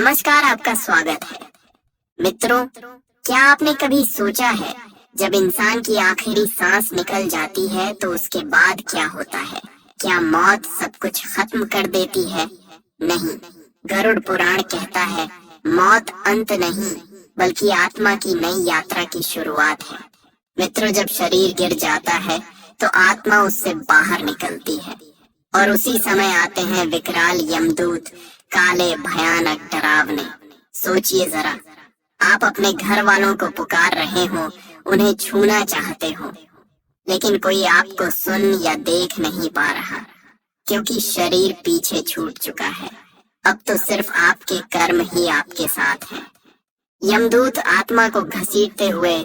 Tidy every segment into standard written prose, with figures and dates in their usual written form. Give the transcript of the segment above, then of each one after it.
नमस्कार, आपका स्वागत है। मित्रों, क्या आपने कभी सोचा है जब इंसान की आखिरी सांस निकल जाती है तो उसके बाद क्या होता है? क्या मौत सब कुछ खत्म कर देती है? नहीं, गरुड़ पुराण कहता है मौत अंत नहीं बल्कि आत्मा की नई यात्रा की शुरुआत है। मित्रों, जब शरीर गिर जाता है तो आत्मा उससे बाहर निकलती है और उसी समय आते हैं विकराल यमदूत, काले भयानक डरावने। सोचिए जरा, आप अपने घर वालों को पुकार रहे हो, उन्हें छूना चाहते हो, लेकिन कोई आपको सुन या देख नहीं पा रहा क्योंकि शरीर पीछे छूट चुका है। अब तो सिर्फ आपके कर्म ही आपके साथ हैं। यमदूत आत्मा को घसीटते हुए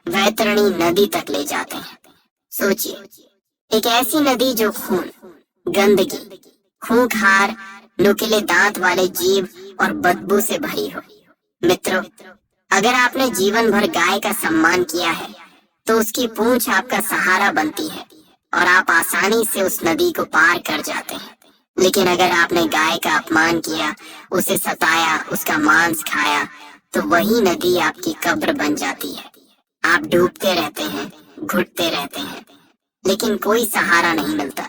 वैतरणी नदी तक ले जाते हैं। सोचिए, एक ऐसी नदी जो खून, गंदगी, खूंखार, नुकीले दांत वाले जीव और बदबू से भरी हो। मित्रों, अगर आपने जीवन भर गाय का सम्मान किया है तो उसकी पूंछ आपका सहारा बनती है और आप आसानी से उस नदी को पार कर जाते हैं। लेकिन अगर आपने गाय का अपमान किया, उसे सताया, उसका मांस खाया, तो वही नदी आपकी कब्र बन जाती है। आप डूबते रहते हैं, घुटते रहते हैं, लेकिन कोई सहारा नहीं मिलता।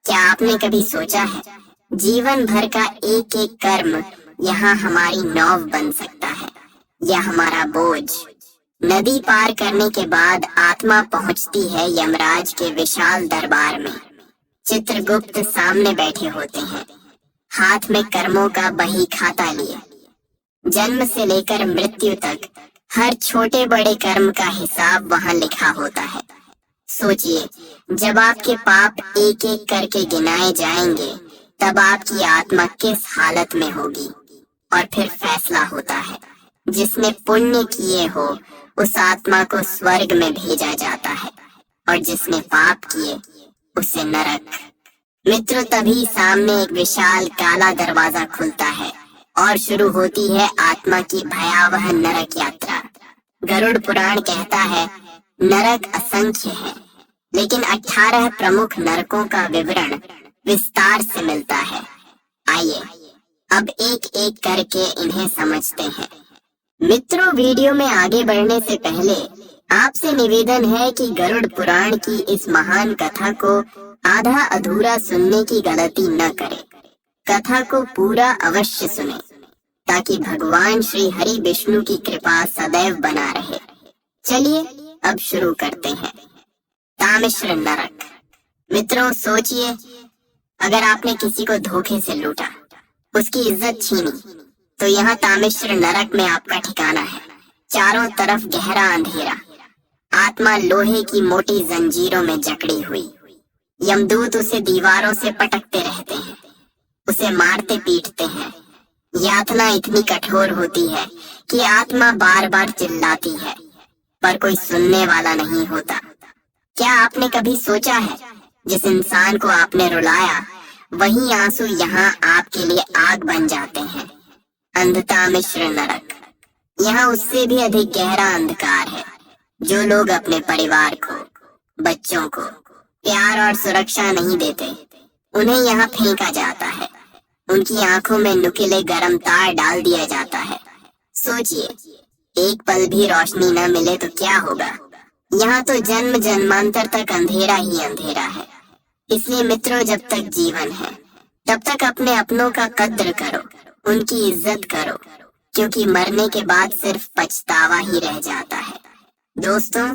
क्या आपने कभी सोचा है जीवन भर का एक एक कर्म यहाँ हमारी नौव बन सकता है या हमारा बोझ? नदी पार करने के बाद आत्मा पहुँचती है यमराज के विशाल दरबार में। चित्रगुप्त सामने बैठे होते हैं, हाथ में कर्मों का बही खाता लिए। जन्म से लेकर मृत्यु तक हर छोटे बड़े कर्म का हिसाब वहाँ लिखा होता है। सोचिए, जब आपके पाप एक एक करके गिनाए जाएंगे तब आपकी आत्मा किस हालत में होगी। और फिर फैसला होता है, जिसने पुण्य किए हो उस आत्मा को स्वर्ग में भेजा जाता है और जिसने पाप किए उसे नरक। मित्रों, तभी सामने एक विशाल काला दरवाजा खुलता है और शुरू होती है आत्मा की भयावह नरक यात्रा। गरुड़ पुराण कहता है नरक असंख्य है, लेकिन 18 प्रमुख नरकों का विवरण विस्तार से मिलता है। आइए अब एक एक करके इन्हें समझते हैं। मित्रों, वीडियो में आगे बढ़ने से पहले आपसे निवेदन है कि गरुड़ पुराण की इस महान कथा को आधा अधूरा सुनने की गलती न करें। कथा को पूरा अवश्य सुने ताकि भगवान श्री हरि विष्णु की कृपा सदैव बना रहे। चलिए अब शुरू करते हैं। तामिश्र नरक। मित्रों, सोचिए, अगर आपने किसी को धोखे से लूटा, उसकी इज्जत छीनी, तो यहाँ तामिश्र नरक में आपका ठिकाना है। चारों तरफ गहरा अंधेरा, आत्मा लोहे की मोटी जंजीरों में जकड़ी हुई। यमदूत उसे दीवारों से पटकते रहते हैं, उसे मारते पीटते हैं। यातना इतनी कठोर होती है कि आत्मा बार बार चिल्लाती है, पर कोई सुनने वाला नहीं होता। क्या आपने कभी सोचा है जिस इंसान को आपने रुलाया वही आंसू यहाँ आपके लिए आग बन जाते हैं? अंधता मिश्र नरक। यहाँ उससे भी अधिक गहरा अंधकार है। जो लोग अपने परिवार को, बच्चों को प्यार और सुरक्षा नहीं देते, उन्हें यहाँ फेंका जाता है। उनकी आंखों में नुकीले गरम तार डाल दिया जाता है। सोचिए, एक पल भी रोशनी न मिले तो क्या होगा? यहाँ तो जन्म जन्मांतर तक अंधेरा ही अंधेरा है। इसलिए मित्रों, जब तक जीवन है तब तक अपने अपनों का कद्र करो, उनकी इज्जत करो, क्योंकि मरने के बाद सिर्फ पछतावा ही रह जाता है। दोस्तों,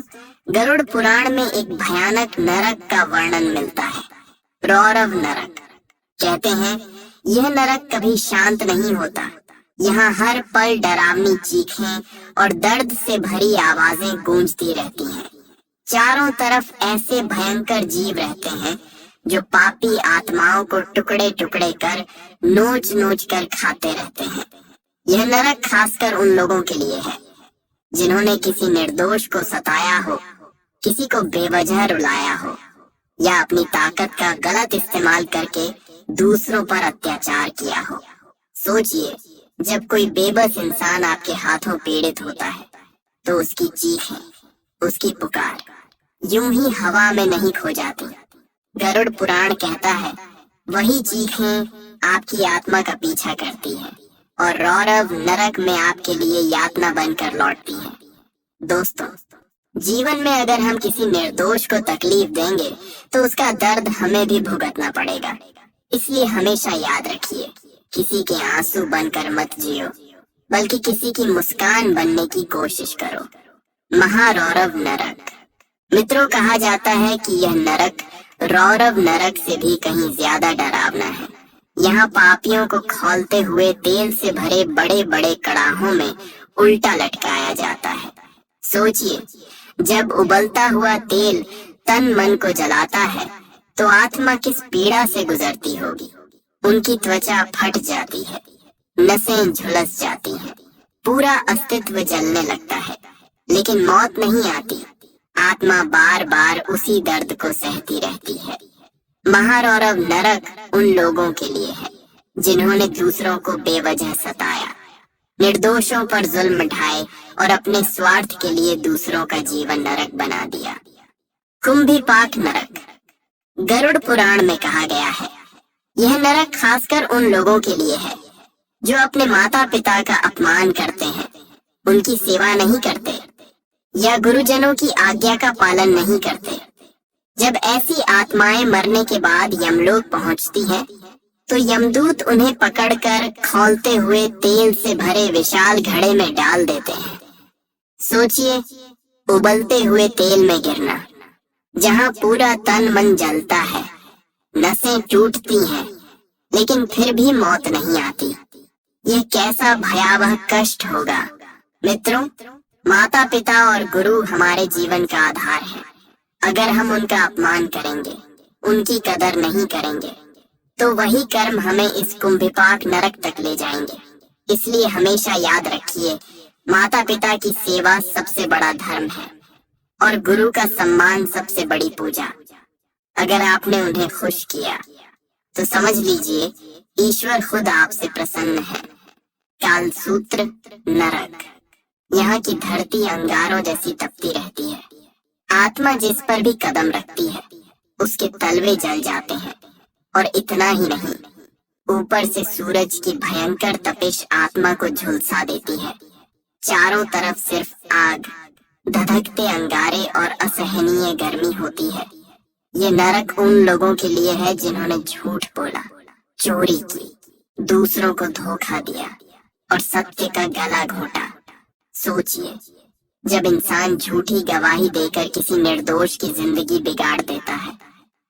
गरुड़ पुराण में एक भयानक नरक का वर्णन मिलता है, रौरव नरक। कहते हैं यह नरक कभी शांत नहीं होता। यहाँ हर पल डरावनी चीखें और दर्द से भरी आवाजें गूंजती रहती हैं। चारों तरफ ऐसे भयंकर जीव रहते हैं जो पापी आत्माओं को टुकड़े टुकड़े कर नोच नोच कर खाते रहते हैं। यह नरक खासकर उन लोगों के लिए है जिन्होंने किसी निर्दोष को सताया हो, किसी को बेवजह रुलाया हो या अपनी ताकत का गलत इस्तेमाल करके दूसरों पर अत्याचार किया हो। सोचिए, जब कोई बेबस इंसान आपके हाथों पीड़ित होता है तो उसकी चीखें, उसकी पुकार यूं ही हवा में नहीं खो जाती। गरुड़ पुराण कहता है वही चीखें आपकी आत्मा का पीछा करती है और रौरव नरक में आपके लिए यातना बनकर लौटती है। दोस्तों, जीवन में अगर हम किसी निर्दोष को तकलीफ देंगे तो उसका दर्द हमें भी भुगतना पड़ेगा। इसलिए हमेशा याद रखिए, किसी के आंसू बनकर मत जियो, बल्कि किसी की मुस्कान बनने की कोशिश करो। महारौरव नरक। मित्रों, कहा जाता है कि यह नरक रौरव नरक से भी कहीं ज्यादा डरावना है। यहाँ पापियों को खौलते हुए तेल से भरे बड़े बड़े कड़ाहों में उल्टा लटकाया जाता है। सोचिए, जब उबलता हुआ तेल तन मन को जलाता है तो आत्मा किस पीड़ा से गुजरती होगी। उनकी त्वचा फट जाती है, नसें झुलस जाती हैं, पूरा अस्तित्व जलने लगता है, लेकिन मौत नहीं आती। आत्मा बार बार उसी दर्द को सहती रहती है। महारौरव नरक उन लोगों के लिए है जिन्होंने दूसरों को बेवजह सताया, निर्दोषों पर जुल्म ढाए और अपने स्वार्थ के लिए दूसरों का जीवन नरक बना दिया। कुंभिपाक नरक। गरुड़ पुराण में कहा गया है, यह नरक खासकर उन लोगों के लिए है जो अपने माता पिता का अपमान करते हैं, उनकी सेवा नहीं करते या गुरुजनों की आज्ञा का पालन नहीं करते। जब ऐसी आत्माएं मरने के बाद यमलोक पहुंचती हैं, तो यमदूत उन्हें पकड़कर खौलते हुए तेल से भरे विशाल घड़े में डाल देते हैं। सोचिए, उबलते हुए तेल में गिरना, जहां पूरा तन मन जलता है, नसें टूटती हैं, लेकिन फिर भी मौत नहीं आती। यह कैसा भयावह कष्ट होगा। मित्रों, माता पिता और गुरु हमारे जीवन का आधार है। अगर हम उनका अपमान करेंगे, उनकी कदर नहीं करेंगे, तो वही कर्म हमें इस कुंभिपाक नरक तक ले जाएंगे। इसलिए हमेशा याद रखिए, माता पिता की सेवा सबसे बड़ा धर्म है और गुरु का सम्मान सबसे बड़ी पूजा। अगर आपने उन्हें खुश किया तो समझ लीजिए ईश्वर खुद आपसे प्रसन्न है। कालसूत्र नरक। यहाँ की धरती अंगारों जैसी तपती रहती है। आत्मा जिस पर भी कदम रखती है उसके तलवे जल जाते हैं। और इतना ही नहीं, ऊपर से सूरज की भयंकर तपिश आत्मा को झुलसा देती है। चारों तरफ सिर्फ आग, धधकते अंगारे और असहनीय गर्मी होती है। ये नरक उन लोगों के लिए है जिन्होंने झूठ बोला, चोरी की, दूसरों को धोखा दिया और सत्य का गला घोटा। सोचिए, जब इंसान झूठी गवाही देकर किसी निर्दोष की जिंदगी बिगाड़ देता है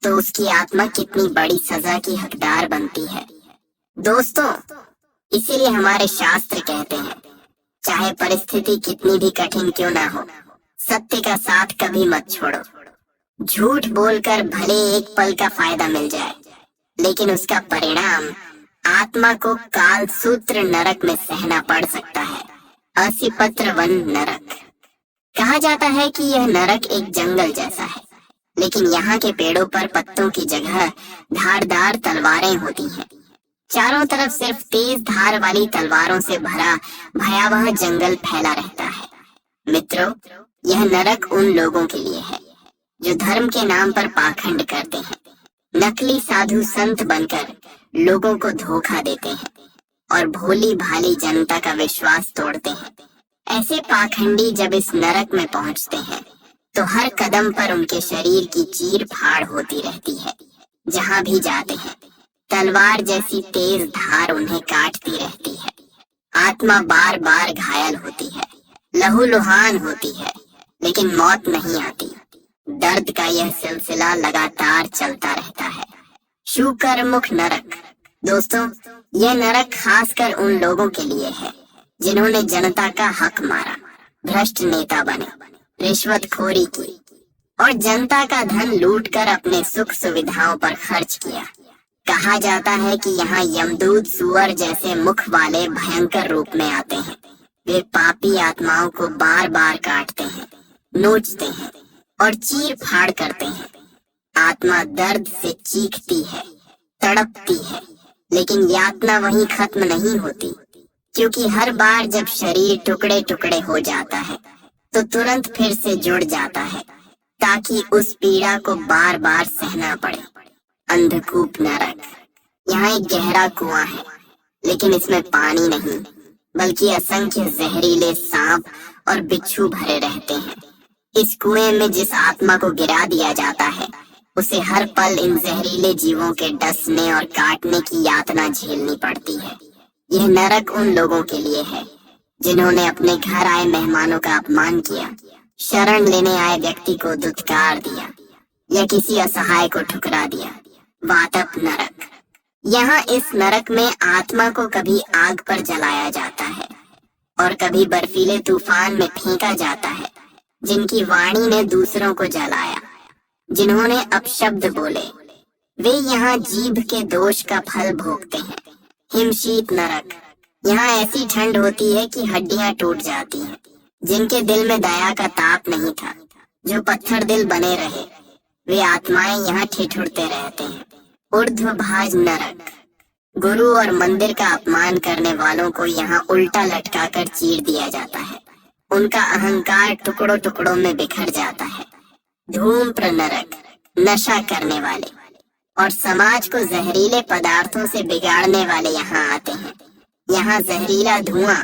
तो उसकी आत्मा कितनी बड़ी सजा की हकदार बनती है। दोस्तों, इसीलिए हमारे शास्त्र कहते हैं, चाहे परिस्थिति कितनी भी कठिन क्यों ना हो, सत्य का साथ कभी मत छोड़ो। झूठ बोलकर भले एक पल का फायदा मिल जाए, लेकिन उसका परिणाम आत्मा को कालसूत्र नरक में सहना पड़ सकता है। असिपत्र वन नरक। कहा जाता है कि यह नरक एक जंगल जैसा है, लेकिन यहाँ के पेड़ों पर पत्तों की जगह धारदार तलवारें होती हैं। चारों तरफ सिर्फ तेज धार वाली तलवारों से भरा भयावह जंगल फैला रहता है। मित्रों, यह नरक उन लोगों के लिए है जो धर्म के नाम पर पाखंड करते हैं, नकली साधु संत बनकर लोगों को धोखा देते हैं और भोली भाली जनता का विश्वास तोड़ते हैं। ऐसे पाखंडी जब इस नरक में पहुंचते हैं तो हर कदम पर उनके शरीर की चीर फाड़ होती रहती है। जहां भी जाते हैं तलवार जैसी तेज धार उन्हें काटती रहती है। आत्मा बार बार घायल होती है, लहूलुहान होती है, लेकिन मौत नहीं आती। दर्द का यह सिलसिला लगातार चलता रहता है। शुकरमुख नरक। दोस्तों, यह नरक खासकर उन लोगों के लिए है जिन्होंने जनता का हक मारा, भ्रष्ट नेता बने, रिश्वतखोरी की और जनता का धन लूटकर अपने सुख सुविधाओं पर खर्च किया। कहा जाता है कि यहाँ यमदूत सुअर जैसे मुख वाले भयंकर रूप में आते हैं। वे पापी आत्माओं को बार बार काटते हैं, नोचते हैं और चीर फाड़ करते हैं। आत्मा दर्द से चीखती है, तड़पती है, लेकिन यातना वहीं खत्म नहीं होती, क्योंकि हर बार जब शरीर टुकड़े टुकड़े हो जाता है तो तुरंत फिर से जुड़ जाता है ताकि उस पीड़ा को बार बार सहना पड़े। अंधकूप नरक। यहाँ एक गहरा कुआं है लेकिन इसमें पानी नहीं बल्कि असंख्य जहरीले सांप और बिच्छू भरे रहते हैं। इस कुएं में जिस आत्मा को गिरा दिया जाता है उसे हर पल इन जहरीले जीवों के डसने और काटने की यातना झेलनी पड़ती है। यह नरक उन लोगों के लिए है जिन्होंने अपने घर आए मेहमानों का अपमान किया, शरण लेने आए व्यक्ति को दुत्कार दिया या किसी असहाय को ठुकरा दिया। वातप नरक। यहाँ इस नरक में आत्मा को कभी आग पर जलाया जाता है और कभी बर्फीले तूफान में फेंका जाता है। जिनकी वाणी ने दूसरों को जलाया, जिन्होंने अपशब्द बोले, वे यहाँ जीभ के दोष का फल भोगते हैं। हिमशीत नरक। यहाँ ऐसी ठंड होती है कि हड्डियां टूट जाती हैं। जिनके दिल में दया का ताप नहीं था, जो पत्थर दिल बने रहे, वे आत्माएं यहाँ ठिठुरते रहते हैं। ऊर्ध्वभाज नरक। गुरु और मंदिर का अपमान करने वालों को यहाँ उल्टा लटकाकर चीर दिया जाता है। उनका अहंकार टुकड़ों टुकड़ों में बिखर जाता है। धूम्र नरक। नशा करने वाले और समाज को जहरीले पदार्थों से बिगाड़ने वाले यहाँ आते हैं। यहाँ जहरीला धुआं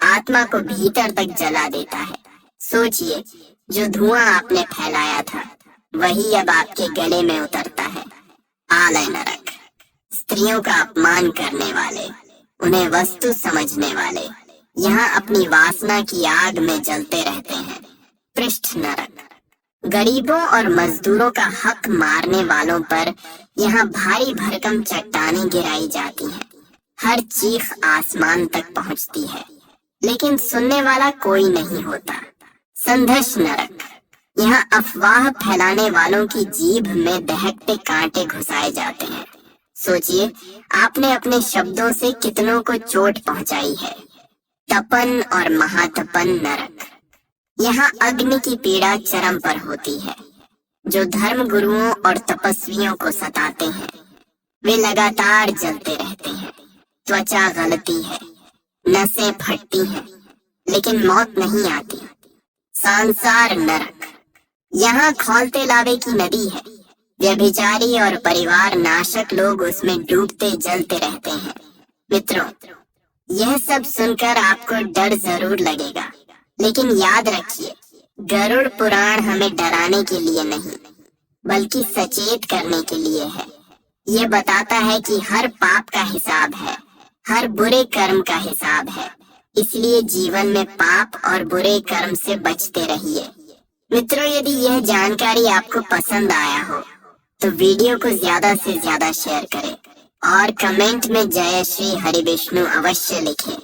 आत्मा को भीतर तक जला देता है। सोचिए, जो धुआं आपने फैलाया था वही अब आपके गले में उतरता है। आलय नरक। स्त्रियों का अपमान करने वाले, उन्हें वस्तु समझने वाले यहाँ अपनी वासना की आग में जलते रहते हैं। पृष्ठ नरक। गरीबों और मजदूरों का हक मारने वालों पर यहाँ भारी भरकम चट्टानें गिराई जाती हैं। हर चीख आसमान तक पहुंचती है, लेकिन सुनने वाला कोई नहीं होता। संघर्ष नरक। यहाँ अफवाह फैलाने वालों की जीभ में दहकते कांटे घुसाए जाते हैं। सोचिए, आपने अपने शब्दों से कितनों को चोट पहुंचाई है। तपन और महातपन नरक। यहाँ अग्नि की पीड़ा चरम पर होती है। जो धर्म गुरुओं और तपस्वियों को सताते हैं वे लगातार जलते रहते हैं। त्वचा गलती है, नसें फटती हैं, लेकिन मौत नहीं आती। सांसार नरक। यहाँ खौलते लावे की नदी है। व्यभिचारी और परिवार नाशक लोग उसमें डूबते जलते रहते हैं। मित्रों, यह सब सुनकर आपको डर जरूर लगेगा, लेकिन याद रखिए, गरुड़ पुराण हमें डराने के लिए नहीं बल्कि सचेत करने के लिए है। ये बताता है कि हर पाप का हिसाब है, हर बुरे कर्म का हिसाब है। इसलिए जीवन में पाप और बुरे कर्म से बचते रहिए। मित्रों, यदि यह जानकारी आपको पसंद आया हो तो वीडियो को ज्यादा से ज्यादा शेयर करें और कमेंट में जय श्री हरि विष्णु अवश्य लिखें।